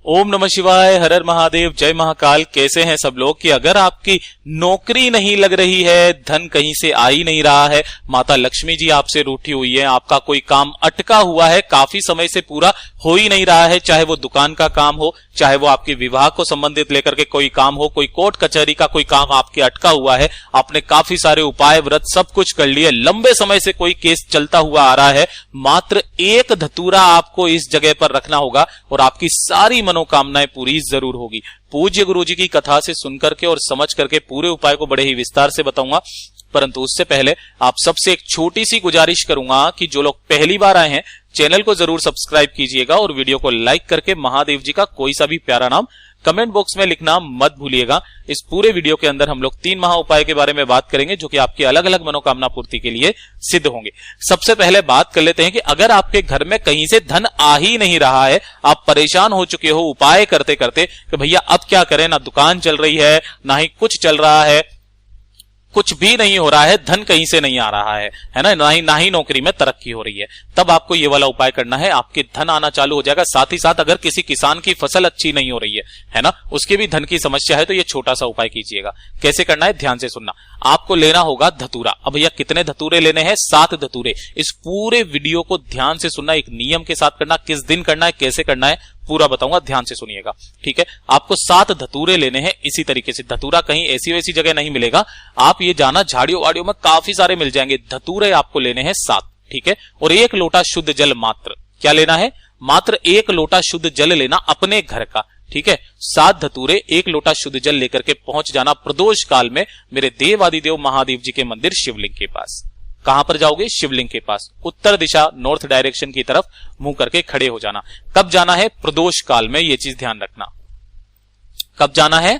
ओम नमः शिवाय, हर हर महादेव, जय महाकाल। कैसे हैं सब लोग कि अगर आपकी नौकरी नहीं लग रही है, धन कहीं से आ ही नहीं रहा है, माता लक्ष्मी जी आपसे रूठी हुई है, आपका कोई काम अटका हुआ है, काफी समय से पूरा हो ही नहीं रहा है, चाहे वो दुकान का काम हो, चाहे वो आपके विवाह को संबंधित लेकर के कोई काम हो, कोई कोर्ट कचहरी का कोई काम आपके अटका हुआ है, आपने काफी सारे उपाय व्रत सब कुछ कर लिए, लंबे समय से कोई केस चलता हुआ आ रहा है, मात्र एक धतूरा आपको इस जगह पर रखना होगा और आपकी सारी मनोकामनाएं पूरी जरूर होगी। पूज्य गुरु जी की कथा से सुनकर के और समझ करके पूरे उपाय को बड़े ही विस्तार से बताऊंगा, परंतु उससे पहले आप सबसे एक छोटी सी गुजारिश करूंगा कि जो लोग पहली बार आए हैं चैनल को जरूर सब्सक्राइब कीजिएगा और वीडियो को लाइक करके महादेव जी का कोई सा भी प्यारा नाम कमेंट बॉक्स में लिखना मत भूलिएगा। इस पूरे वीडियो के अंदर हम लोग 3 महा उपाय के बारे में बात करेंगे जो कि आपकी अलग अलग मनोकामना पूर्ति के लिए सिद्ध होंगे। सबसे पहले बात कर लेते हैं कि अगर आपके घर में कहीं से धन आ ही नहीं रहा है, आप परेशान हो चुके हो उपाय करते करते कि भैया अब क्या करें, ना दुकान चल रही है, ना ही कुछ चल रहा है, कुछ भी नहीं हो रहा है, धन कहीं से नहीं आ रहा है ना, ना ही नौकरी में तरक्की हो रही है, तब आपको ये वाला उपाय करना है, आपके धन आना चालू हो जाएगा। साथ ही साथ अगर किसी किसान की फसल अच्छी नहीं हो रही है ना, उसके भी धन की समस्या है, तो ये छोटा सा उपाय कीजिएगा। कैसे करना है ध्यान से सुनना। आपको लेना होगा धतूरा। अब भैया कितने धतूरे लेने हैं? 7 धतूरे। इस पूरे वीडियो को ध्यान से सुनना, एक नियम के साथ करना, किस दिन करना है, कैसे करना है, पूरा बताऊंगा, ध्यान से सुनिएगा, ठीक है। आपको 7 धतूरे लेने हैं। इसी तरीके से धतूरा कहीं ऐसी वैसी जगह नहीं मिलेगा, आप ये जाना झाड़ियों वाड़ियों में काफी सारे मिल जाएंगे। धतूरे आपको लेने हैं 7, ठीक है। और 1 लोटा शुद्ध जल मात्र। क्या लेना है? मात्र 1 लोटा शुद्ध जल लेना अपने घर का, ठीक है। 7 धतूरे, 1 लोटा शुद्ध जल लेकर के पहुंच जाना प्रदोष काल में मेरे देवादिदेव महादेव जी के मंदिर शिवलिंग के पास। कहां पर जाओगे? शिवलिंग के पास, उत्तर दिशा नॉर्थ डायरेक्शन की तरफ मुंह करके खड़े हो जाना। कब जाना है? प्रदोष काल में, यह चीज ध्यान रखना। कब जाना है?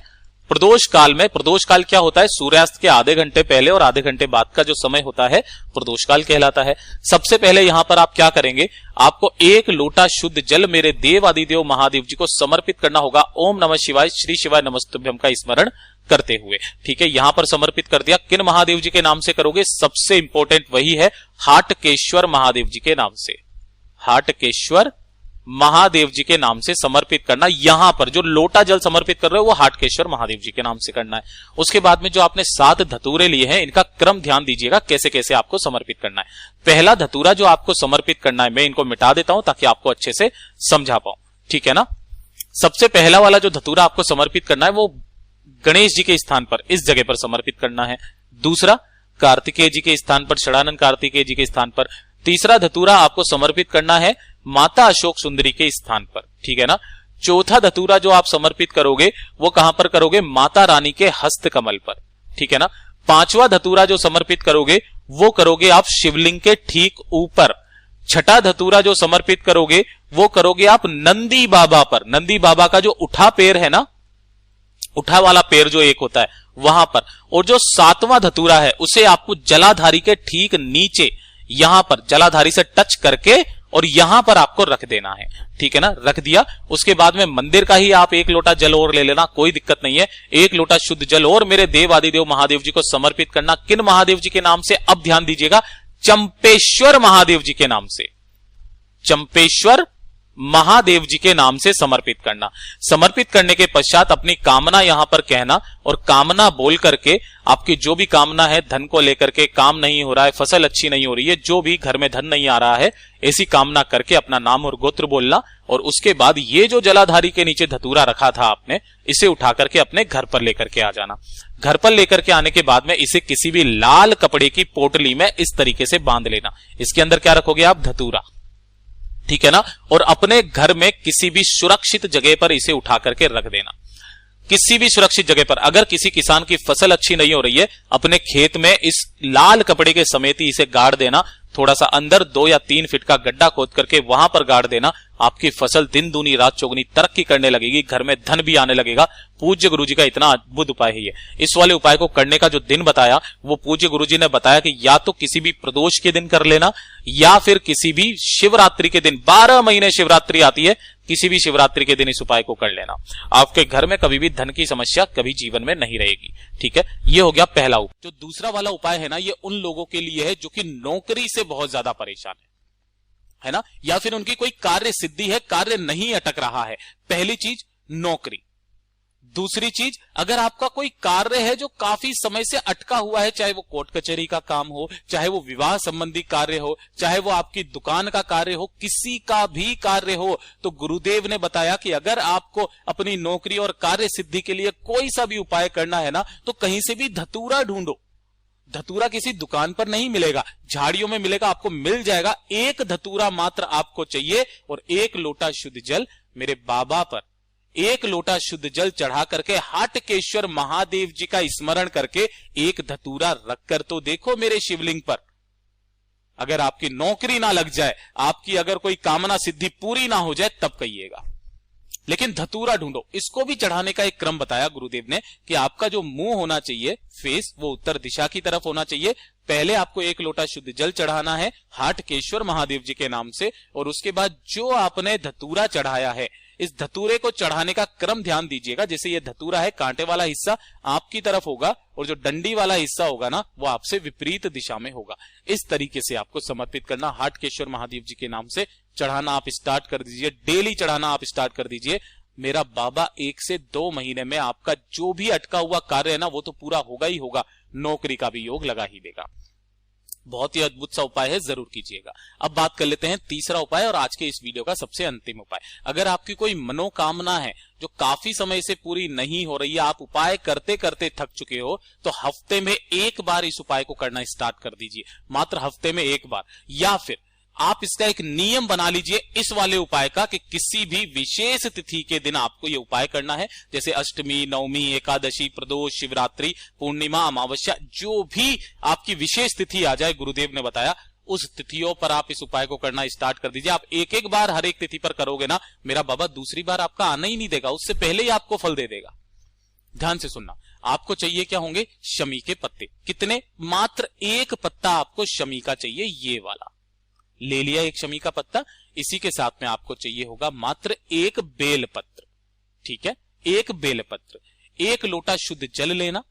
प्रदोष काल में। प्रदोष काल क्या होता है? सूर्यास्त के आधे घंटे पहले और आधे घंटे बाद का जो समय होता है प्रदोष काल कहलाता है। सबसे पहले यहां पर आप क्या करेंगे? आपको 1 लोटा शुद्ध जल मेरे देव आदिदेव महादेव जी को समर्पित करना होगा। ओम नमः शिवाय, श्री शिवाय नमस्तुभ्यम का स्मरण करते हुए, ठीक है। यहां पर समर्पित कर दिया। किन महादेव जी के नाम से करोगे? सबसे इंपॉर्टेंट वही है, हाटकेश्वर महादेव जी के नाम से। हाटकेश्वर महादेव जी के नाम से समर्पित करना। यहां पर जो लोटा जल समर्पित कर रहे हो वो हाटकेश्वर महादेव जी के नाम से करना है। उसके बाद में जो आपने 7 धतूरे लिए हैं, इनका क्रम ध्यान दीजिएगा, कैसे कैसे आपको समर्पित करना है। पहला धतूरा जो आपको समर्पित करना है, मैं इनको मिटा देता हूं ताकि आपको अच्छे से समझा पाऊं, ठीक है ना। सबसे पहला वाला जो धतूरा आपको समर्पित करना है वो गणेश जी के स्थान पर, इस जगह पर समर्पित करना है। दूसरा कार्तिकेय जी के स्थान पर, षडानंद कार्तिकेय जी के स्थान पर। तीसरा धतूरा आपको समर्पित करना है माता अशोक सुंदरी के स्थान पर, ठीक है ना। चौथा धतूरा जो आप समर्पित करोगे वो कहां पर करोगे? माता रानी के हस्त कमल पर, ठीक है ना। 5वां धतूरा जो समर्पित करोगे वो करोगे आप शिवलिंग के ठीक ऊपर। 6ठा धतूरा जो समर्पित करोगे वो करोगे आप नंदी बाबा पर। नंदी बाबा का जो उठा पैर है ना, उठा वाला पैर जो एक होता है वहां पर। और जो 7वां धतूरा है उसे आपको जलाधारी के ठीक नीचे, यहां पर जलाधारी से टच करके और यहां पर आपको रख देना है, ठीक है ना। रख दिया। उसके बाद में मंदिर का ही आप 1 लोटा जल और ले लेना, कोई दिक्कत नहीं है। 1 लोटा शुद्ध जल और मेरे देव आदिदेव महादेव जी को समर्पित करना। किन महादेव जी के नाम से? अब ध्यान दीजिएगा, चंपेश्वर महादेव जी के नाम से। चंपेश्वर महादेव जी के नाम से समर्पित करना। समर्पित करने के पश्चात अपनी कामना यहां पर कहना और कामना बोल करके, आपकी जो भी कामना है, धन को लेकर के, काम नहीं हो रहा है, फसल अच्छी नहीं हो रही है, जो भी घर में धन नहीं आ रहा है, ऐसी कामना करके अपना नाम और गोत्र बोलना। और उसके बाद ये जो जलाधारी के नीचे धतूरा रखा था आपने, इसे उठा करके अपने घर पर लेकर के आ जाना। घर पर लेकर के आने के बाद में इसे किसी भी लाल कपड़े की पोटली में इस तरीके से बांध लेना। इसके अंदर क्या रखोगे आप? धतूरा, ठीक है ना। और अपने घर में किसी भी सुरक्षित जगह पर इसे उठा करके रख देना, किसी भी सुरक्षित जगह पर। अगर किसी किसान की फसल अच्छी नहीं हो रही है, अपने खेत में इस लाल कपड़े के समेत ही इसे गाड़ देना। थोड़ा सा अंदर 2 या 3 फीट का गड्ढा खोद करके वहां पर गाड़ देना। आपकी फसल दिन दूनी रात चौगुनी तरक्की करने लगेगी, घर में धन भी आने लगेगा। पूज्य गुरुजी का इतना अद्भुत उपाय है ये। इस वाले उपाय को करने का जो दिन बताया वो पूज्य गुरुजी ने बताया कि या तो किसी भी प्रदोष के दिन कर लेना या फिर किसी भी शिवरात्रि के दिन। 12 महीने शिवरात्रि आती है, किसी भी शिवरात्रि के दिन इस उपाय को कर लेना। आपके घर में कभी भी धन की समस्या कभी जीवन में नहीं रहेगी, ठीक है। ये हो गया पहला उपाय। जो दूसरा वाला उपाय है ना, ये उन लोगों के लिए है जो कि नौकरी से बहुत ज्यादा परेशान है। है ना, या फिर उनकी कोई कार्य सिद्धि है, कार्य नहीं अटक रहा है। पहली चीज नौकरी। दूसरी चीज, अगर आपका कोई कार्य है जो काफी समय से अटका हुआ है, चाहे वो कोर्ट कचहरी का काम हो, चाहे वो विवाह संबंधी कार्य हो, चाहे वो आपकी दुकान का कार्य हो, किसी का भी कार्य हो, तो गुरुदेव ने बताया कि अगर आपको अपनी नौकरी और कार्य सिद्धि के लिए कोई सा भी उपाय करना है ना, तो कहीं से भी धतूरा ढूंढो। धतूरा किसी दुकान पर नहीं मिलेगा, झाड़ियों में मिलेगा, आपको मिल जाएगा। एक धतूरा मात्र आपको चाहिए और एक लोटा शुद्ध जल। मेरे बाबा पर एक लोटा शुद्ध जल चढ़ा करके हाटकेश्वर महादेव जी का स्मरण करके एक धतूरा रखकर तो देखो मेरे शिवलिंग पर। अगर आपकी नौकरी ना लग जाए, आपकी अगर कोई कामना सिद्धि पूरी ना हो जाए, तब कहिएगा, लेकिन धतूरा ढूंढो। इसको भी चढ़ाने का एक क्रम बताया गुरुदेव ने कि आपका जो मुंह होना चाहिए, फेस, वो उत्तर दिशा की तरफ होना चाहिए। पहले आपको एक लोटा शुद्ध जल चढ़ाना है हाटकेश्वर महादेव जी के नाम से, और उसके बाद जो आपने धतूरा चढ़ाया है, इस धतूरे को चढ़ाने का क्रम ध्यान दीजिएगा। जैसे ये धतूरा है, कांटे वाला हिस्सा आपकी तरफ होगा और जो डंडी वाला हिस्सा होगा ना, वो आपसे विपरीत दिशा में होगा। इस तरीके से आपको समर्पित करना, हाटकेश्वर महादेव जी के नाम से चढ़ाना आप स्टार्ट कर दीजिए। डेली चढ़ाना आप स्टार्ट कर दीजिए। मेरा बाबा 1 से 2 महीने में आपका जो भी अटका हुआ कार्य है ना, वो तो पूरा होगा ही होगा, नौकरी का भी योग लगा ही देगा। बहुत ही अद्भुत सा उपाय है, जरूर कीजिएगा। अब बात कर लेते हैं तीसरा उपाय और आज के इस वीडियो का सबसे अंतिम उपाय। अगर आपकी कोई मनोकामना है जो काफी समय से पूरी नहीं हो रही है, आप उपाय करते करते थक चुके हो, तो हफ्ते में एक बार इस उपाय को करना स्टार्ट कर दीजिए। मात्र हफ्ते में एक बार, या फिर आप इसका एक नियम बना लीजिए इस वाले उपाय का कि किसी भी विशेष तिथि के दिन आपको यह उपाय करना है। जैसे अष्टमी, नवमी, एकादशी, प्रदोष, शिवरात्रि, पूर्णिमा, अमावस्या, जो भी आपकी विशेष तिथि आ जाए, गुरुदेव ने बताया उस तिथियों पर आप इस उपाय को करना स्टार्ट कर दीजिए। आप एक एक बार हर एक तिथि पर करोगे ना, मेरा बाबा दूसरी बार आपका आना ही नहीं देगा, उससे पहले ही आपको फल दे देगा। ध्यान से सुनना, आपको चाहिए क्या होंगे? शमी के पत्ते। कितने? मात्र एक पत्ता आपको शमी का चाहिए, ये वाला ले लिया, एक शमी का पत्ता। इसी के साथ में आपको चाहिए होगा मात्र एक बेलपत्र। ठीक है, एक बेलपत्र। एक लोटा शुद्ध जल लेना,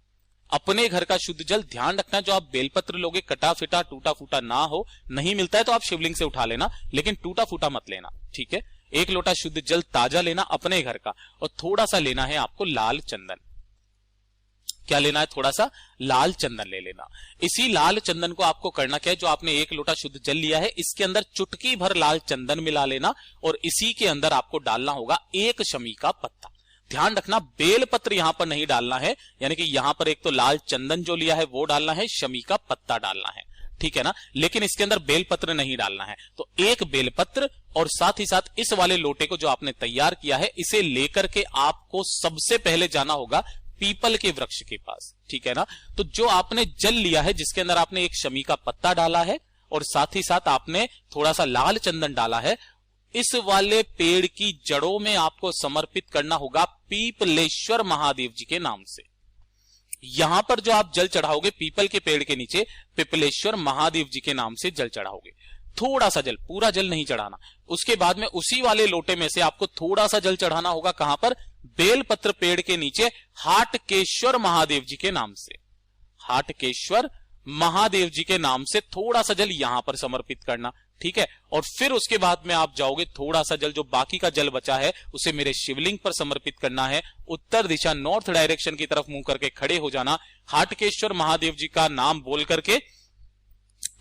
अपने घर का शुद्ध जल। ध्यान रखना, जो आप बेलपत्र लोगे कटा फिटा टूटा फूटा ना हो। नहीं मिलता है तो आप शिवलिंग से उठा लेना, लेकिन टूटा फूटा मत लेना। ठीक है, एक लोटा शुद्ध जल ताजा लेना अपने घर का, और थोड़ा सा लेना है आपको लाल चंदन। क्या लेना है? थोड़ा सा लाल चंदन ले लेना। इसी लाल चंदन को आपको करना क्या है? जो आपने एक लोटा शुद्ध जल लिया है, इसके अंदर चुटकी भर लाल चंदन मिला लेना, और इसी के अंदर आपको डालना होगा एक शमी का पत्ता। ध्यान रखना, बेलपत्र यहां पर नहीं डालना है, यानी कि यहां पर एक तो लाल चंदन जो लिया है वो डालना है, शमी का पत्ता डालना है। ठीक है ना, लेकिन इसके अंदर बेलपत्र नहीं डालना है। तो एक बेलपत्र, और साथ ही साथ इस वाले लोटे को जो आपने तैयार किया है, इसे लेकर के आपको सबसे पहले जाना होगा पीपल के वृक्ष के पास। ठीक है ना, तो जो आपने जल लिया है, जिसके अंदर आपने एक शमी का पत्ता डाला है और साथ ही साथ आपने थोड़ा सा लाल चंदन डाला है, इस वाले पेड़ की जड़ों में आपको समर्पित करना होगा पीपलेश्वर महादेव जी के नाम से। यहां पर जो आप जल चढ़ाओगे, पीपल के पेड़ के नीचे पीपलेश्वर महादेव जी के नाम से जल चढ़ाओगे। थोड़ा सा जल, पूरा जल नहीं चढ़ाना। उसके बाद में उसी वाले लोटे में से आपको थोड़ा सा जल चढ़ाना होगा। कहां पर? बेलपत्र पेड़ के नीचे, हाटकेश्वर महादेव जी के नाम से। हाटकेश्वर महादेव जी के नाम से थोड़ा सा जल यहां पर समर्पित करना। ठीक है, और फिर उसके बाद में आप जाओगे, थोड़ा सा जल, जो बाकी का जल बचा है, उसे मेरे शिवलिंग पर समर्पित करना है। उत्तर दिशा, नॉर्थ डायरेक्शन की तरफ मुंह करके खड़े हो जाना। हाटकेश्वर महादेव जी का नाम बोल करके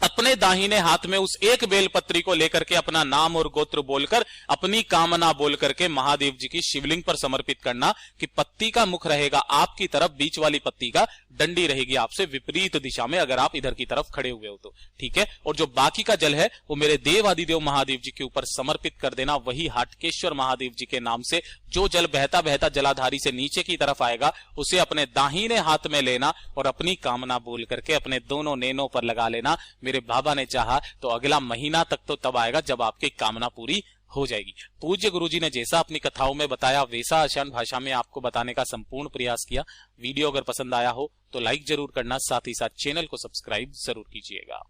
अपने दाहिने हाथ में उस एक बेलपत्री को लेकर के अपना नाम और गोत्र बोलकर, अपनी कामना बोल करके महादेव जी की शिवलिंग पर समर्पित करना कि पत्ती का मुख रहेगा आपकी तरफ, बीच वाली पत्ती का डंडी रहेगी आपसे विपरीत दिशा में, अगर आप इधर की तरफ खड़े हुए हो तो। ठीक है, और जो बाकी का जल है वो मेरे देवादिदेव महादेव जी के ऊपर समर्पित कर देना, वही हाटकेश्वर महादेव जी के नाम से। जो जल बहता बहता जलाधारी से नीचे की तरफ आएगा, उसे अपने दाहिने हाथ में लेना और अपनी कामना बोल करके अपने दोनों नैनों पर लगा लेना। मेरे बाबा ने चाहा तो अगला महीना तक तो तब आएगा जब आपकी कामना पूरी हो जाएगी। पूज्य गुरुजी ने जैसा अपनी कथाओं में बताया, वैसा आसान भाषा में आपको बताने का संपूर्ण प्रयास किया। वीडियो अगर पसंद आया हो तो लाइक जरूर करना, साथ ही साथ चैनल को सब्सक्राइब जरूर कीजिएगा।